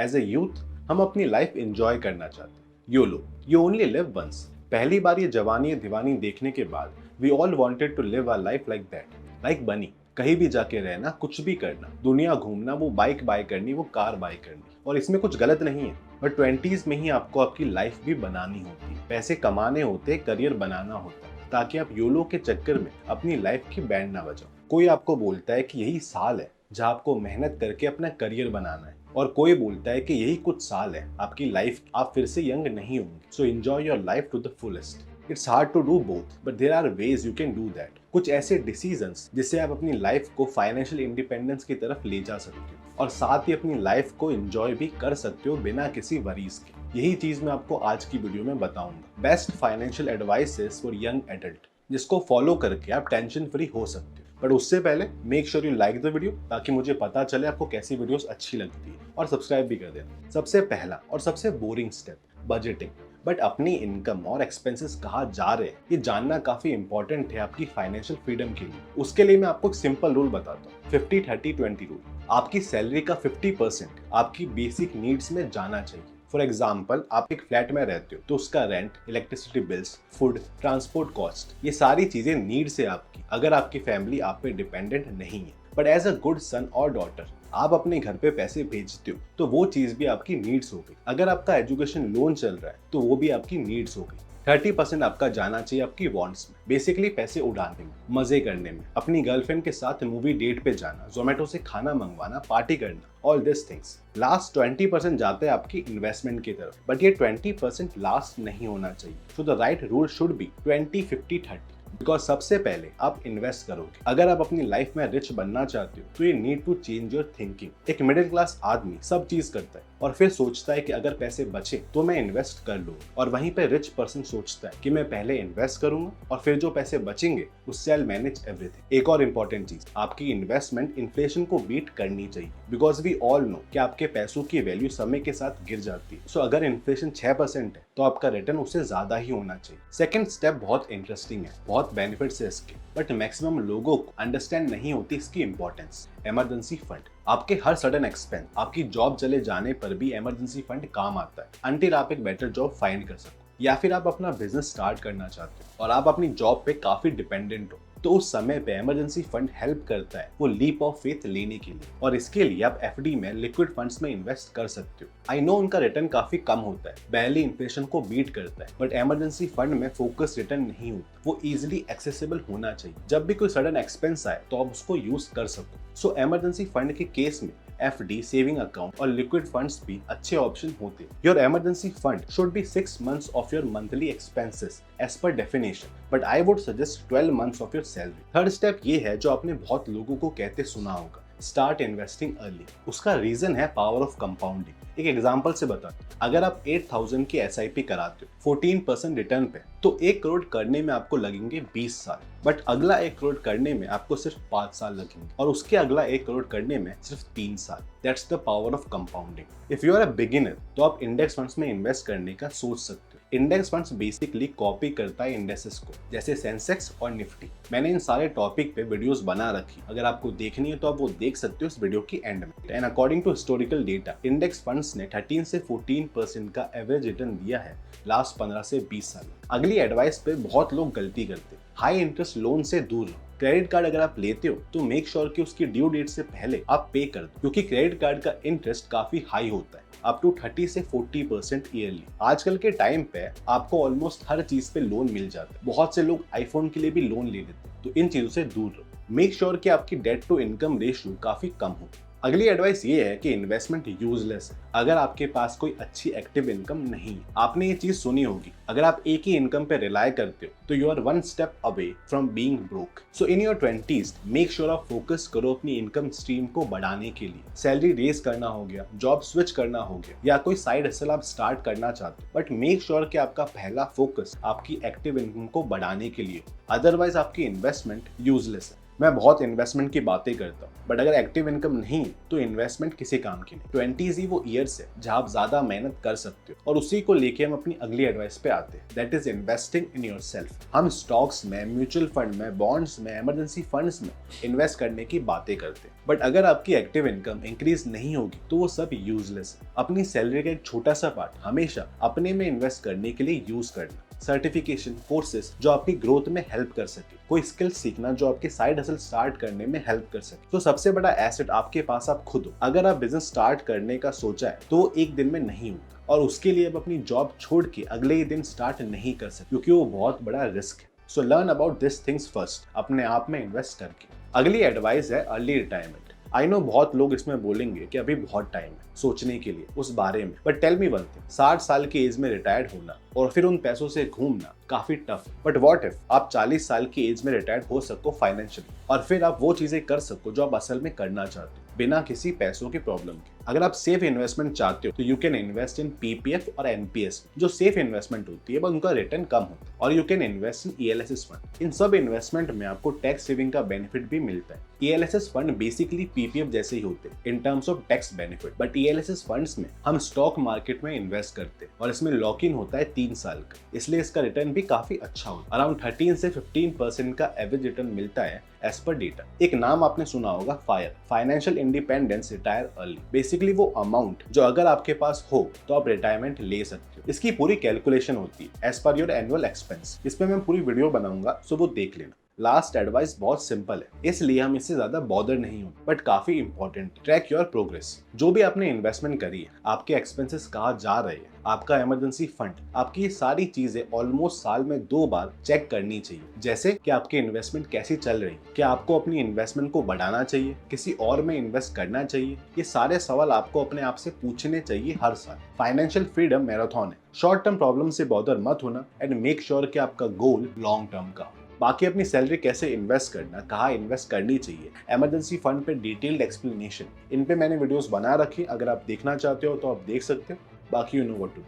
As a youth हम अपनी life enjoy करना चाहते हैं। YOLO, you only live once. पहली बार ये जवानी दीवानी देखने के बाद we all wanted to live our life like that, like Bunny. कहीं भी जाके रहना, कुछ भी करना, दुनिया घूमना, वो बाइक बाय करनी, वो कार बाय करनी, और इसमें कुछ गलत नहीं है। बट 20s में ही आपको आपकी लाइफ भी बनानी होती है, पैसे कमाने होते, करियर बनाना होता है, ताकि आप योलो के चक्कर में अपनी लाइफ की बैंड ना बजाओ। कोई आपको बोलता है कि यही साल है जहाँ आपको मेहनत करके अपना करियर बनाना है, और कोई बोलता है कि यही कुछ साल है आपकी लाइफ, आप फिर से यंग नहीं होंगे, so enjoy your life to the fullest. It's hard to do both, but there are ways you can do that. कुछ ऐसे डिसीजंस जिससे आप अपनी लाइफ को फाइनेंशियल इंडिपेंडेंस की तरफ ले जा सकते हो, और साथ ही अपनी लाइफ को एंजॉय भी कर सकते हो बिना किसी वरीज के। यही चीज मैं आपको आज की वीडियो में बताऊंगा। Best financial advices for young adult, जिसको फॉलो करके आप टेंशन फ्री हो सकते हो। बट उससे पहले make sure you like the video, ताकि मुझे पता चले आपको कैसी वीडियोस अच्छी लगती है, और सब्सक्राइब भी कर देना। सबसे पहला और सबसे बोरिंग स्टेप, बजटिंग। बट अपनी इनकम और एक्सपेंसेस कहाँ जा रहे हैं, ये जानना काफी इंपॉर्टेंट है आपकी फाइनेंशियल फ्रीडम के लिए। उसके लिए मैं आपको एक सिंपल रूल बताता हूँ, 50-30-20 रूल। आपकी सैलरी का 50% आपकी बेसिक नीड्स में जाना चाहिए। फॉर एग्जाम्पल, आप एक फ्लैट में रहते हो तो उसका rent, electricity bills, food, transport cost, ये सारी चीजें नीड्स है आपकी, अगर आपकी फैमिली आप पे डिपेंडेंट नहीं है। But as a good son और डॉटर आप अपने घर पे पैसे भेजते हो तो वो चीज भी आपकी नीड्स हो गई। अगर आपका एजुकेशन लोन चल रहा है तो वो भी आपकी नीड्स हो गई। 30% आपका जाना चाहिए आपकी वांट्स में, बेसिकली पैसे उड़ाने में, मजे करने में, अपनी गर्लफ्रेंड के साथ मूवी डेट पे जाना, जोमेटो से खाना मंगवाना, पार्टी करना, ऑल दिस थिंग्स। लास्ट 20% जाते हैं आपकी इन्वेस्टमेंट की तरफ, बट ये 20% लास्ट नहीं होना चाहिए। So the right rule should be 20-50-30, because सबसे पहले आप इन्वेस्ट करोगे। अगर आप अपनी लाइफ में रिच बनना चाहते हो तो ये need to change your thinking. एक मिडिल क्लास आदमी सब चीज करता है और फिर सोचता है कि अगर पैसे बचे तो मैं इन्वेस्ट कर लूँ, और वहीं पे रिच पर्सन सोचता है कि मैं पहले इन्वेस्ट करूंगा और फिर जो पैसे बचेंगे उससे आई मैनेज एवरीथिंग। एक और इंपॉर्टेंट चीज, आपकी इन्वेस्टमेंट इन्फ्लेशन को बीट करनी चाहिए, बिकॉज वी ऑल नो कि आपके पैसों की वैल्यू समय के साथ गिर जाती है। सो अगर इन्फ्लेशन 6% है तो आपका रिटर्न उससे ज्यादा ही होना चाहिए। सेकंड स्टेप बहुत इंटरेस्टिंग है, बहुत बेनिफिट्स है इसके, बट मैक्सिमम लोगों को अंडरस्टैंड नहीं होती इसकी इंपॉर्टेंस। Emergency fund. आपके हर सडन एक्सपेंस, आपकी जॉब चले जाने पर भी इमरजेंसी फंड काम आता है, अंटिल आप एक बेटर जॉब फाइंड कर सको, या फिर आप अपना बिजनेस स्टार्ट करना चाहते हो और आप अपनी जॉब पे काफी डिपेंडेंट हो, तो उस समय पे इमरजेंसी फंड हेल्प करता है वो लीप ऑफ फेथ लेने के लिए। और इसके लिए आप एफडी में, लिक्विड फंड्स में इन्वेस्ट कर सकते हो। आई नो उनका रिटर्न काफी कम होता है, barely इन्फ्लेशन को बीट करता है, बट इमरजेंसी फंड में फोकस रिटर्न नहीं होता, वो इजीली एक्सेसिबल होना चाहिए। जब भी कोई सडन एक्सपेंस आए तो आप उसको यूज कर सको। सो इमरजेंसी फंड के केस में एफडी, सेविंग अकाउंट और लिक्विड फंड्स भी अच्छे ऑप्शन होते हैं। Your emergency fund should be 6 months of your monthly expenses as per definition, but I would suggest 12 months of your salary. Third step ये है जो आपने बहुत लोगों को कहते सुना होगा, स्टार्ट इन्वेस्टिंग अर्ली। उसका रीजन है पावर ऑफ कंपाउंडिंग। एक एग्जांपल से बता, अगर आप 8000 की SIP कराते हो 14% रिटर्न पे, तो 1 करोड़ करने में आपको लगेंगे 20 साल, बट अगला 1 करोड़ करने में आपको सिर्फ 5 साल लगेंगे, और उसके अगला 1 करोड़ करने में सिर्फ 3 साल। That's the power of compounding. If you are a beginner तो आप इंडेक्स फंड्स में इन्वेस्ट करने का सोच सकते हो। इंडेक्स फंड्स बेसिकली कॉपी करता है इंडेक्सेस को, जैसे सेंसेक्स और निफ्टी। मैंने इन सारे टॉपिक पे वीडियोस बना रखी, अगर आपको देखनी है तो आप वो देख सकते हो इस वीडियो की एंड में। And according to historical data, index funds ने 13 से 14% का एवरेज रिटर्न दिया है लास्ट 15 से 20 साल। अगली एडवाइस पे बहुत लोग गलती करते, हाई इंटरेस्ट लोन से दूर रहो। क्रेडिट कार्ड अगर आप लेते हो तो मेक श्योर कि उसकी ड्यू डेट से पहले आप पे कर दो, क्योंकि क्रेडिट कार्ड का इंटरेस्ट काफी हाई होता है, अप टू 30 से 40% ईयरली। आजकल के टाइम पे आपको ऑलमोस्ट हर चीज पे लोन मिल जाता है, बहुत से लोग आईफोन के लिए भी लोन ले लेते हैं, तो इन चीजों से दूर रहो। मेक श्योर कि आपकी डेट टू इनकम रेशियो काफी कम हो। अगली एडवाइस ये है कि इन्वेस्टमेंट यूजलेस है अगर आपके पास कोई अच्छी एक्टिव इनकम नहीं है। आपने ये चीज सुनी होगी, अगर आप एक ही इनकम पे रिलाय करते हो तो you are 1 step away from being broke. So in your 20s make sure आप फोकस करो अपनी इनकम स्ट्रीम को बढ़ाने के लिए। सैलरी रेज करना हो गया, जॉब स्विच करना हो गया, या कोई साइड हसल आप स्टार्ट करना चाहते हो, बट मेक श्योर कि आपका पहला फोकस आपकी एक्टिव इनकम को बढ़ाने के लिए, अदरवाइज आपकी इन्वेस्टमेंट यूजलेस है। मैं बहुत इन्वेस्टमेंट की बातें करता हूँ, बट अगर एक्टिव इनकम नहीं तो इन्वेस्टमेंट किसी काम की नहीं। 20s ही वो ईयर्स है जहाँ आप ज्यादा मेहनत कर सकते हो, और उसी को लेके हम अपनी अगली एडवाइस पे आते हैं, that is investing in yourself. हम स्टॉक्स में, म्यूचुअल फंड में, बॉन्ड्स में, इमरजेंसी फंड्स में इन्वेस्ट करने की बातें करते हैं, बट अगर आपकी एक्टिव इनकम इंक्रीज नहीं होगी तो वो सब यूजलेस है। अपनी सैलरी का एक छोटा सा पार्ट हमेशा अपने में इन्वेस्ट करने के लिए यूज करना। सर्टिफिकेशन, कोर्सेज जो आपकी ग्रोथ में हेल्प कर सके, कोई स्किल सीखना जो आपके साइड हसल स्टार्ट करने में हेल्प कर सके। तो सबसे बड़ा एसेट आपके पास आप खुद हो। अगर आप बिजनेस स्टार्ट करने का सोचा है तो वो एक दिन में नहीं होगा, और उसके लिए अब अपनी जॉब छोड़ के अगले ही दिन स्टार्ट नहीं कर सकते, क्योंकि वो बहुत बड़ा रिस्क है। So learn about this things first, अपने आप में इन्वेस्ट करके। अगली एडवाइस है अर्ली रिटायरमेंट। आई नो बहुत लोग इसमें बोलेंगे कि अभी बहुत टाइम है सोचने के लिए उस बारे में, but tell me one thing, 60 साल की एज में रिटायर्ड होना और फिर उन पैसों से घूमना काफी टफ है। बट व्हाट इफ आप 40 साल की एज में रिटायर्ड हो सको फाइनेंशियली, और फिर आप वो चीजें कर सको जो आप असल में करना चाहते हो बिना किसी पैसों की प्रॉब्लम के। अगर आप सेफ इन्वेस्टमेंट चाहते हो तो you can invest in PPF और एनपीएस, जो सेफ इन्वेस्टमेंट होती है बट उनका रिटर्न कम होता है, और you can invest in ELSS fund. इन सब इन्वेस्टमेंट में आपको टैक्स सेविंग का बेनिफिट भी मिलता है। ईएलएसएस फंड बेसिकली पीपीएफ जैसे ही होते हैं in terms of tax benefit, but ELSS funds में हम स्टॉक मार्केट में इन्वेस्ट करते हैं और इसमें लॉक इन होता है 3 साल का, इसलिए इसका रिटर्न भी काफी अच्छा होता है। अराउंड 13 से 15% का एवरेज रिटर्न मिलता है एज पर डेटा। एक नाम आपने सुना होगा, fire, financial independence retire early. Basically वो अमाउंट जो अगर आपके पास हो तो आप रिटायरमेंट ले सकते हो। इसकी पूरी कैलकुलेशन होती है as per your annual expense, इसमें मैं पूरी वीडियो बनाऊंगा, सो वो देख लेना। लास्ट एडवाइस बहुत सिंपल है, इसलिए हम इससे ज्यादा बॉदर नहीं होते, बट काफी इंपॉर्टेंट। Track your progress. जो भी आपने इन्वेस्टमेंट करी है, आपके एक्सपेंसेस कहाँ जा रहे हैं, आपका इमरजेंसी फंड, आपकी ये सारी चीजें ऑलमोस्ट साल में 2 बार चेक करनी चाहिए। जैसे कि आपकी इन्वेस्टमेंट कैसी चल रही, क्या आपको अपनी इन्वेस्टमेंट को बढ़ाना चाहिए, किसी और में इन्वेस्ट करना चाहिए, ये सारे सवाल आपको अपने आप से पूछने चाहिए हर साल। फाइनेंशियल फ्रीडम मैराथन है, शॉर्ट टर्म प्रॉब्लम से बॉदर मत होना एंड मेक श्योर कि आपका गोल लॉन्ग टर्म का हो। बाकी अपनी सैलरी कैसे इन्वेस्ट करना, कहाँ इन्वेस्ट करनी चाहिए, इमरजेंसी फंड पे डिटेल्ड एक्सप्लेनेशन, इन पे मैंने वीडियोस बना रखी, अगर आप देखना चाहते हो तो आप देख सकते हो। बाकी you know what to do.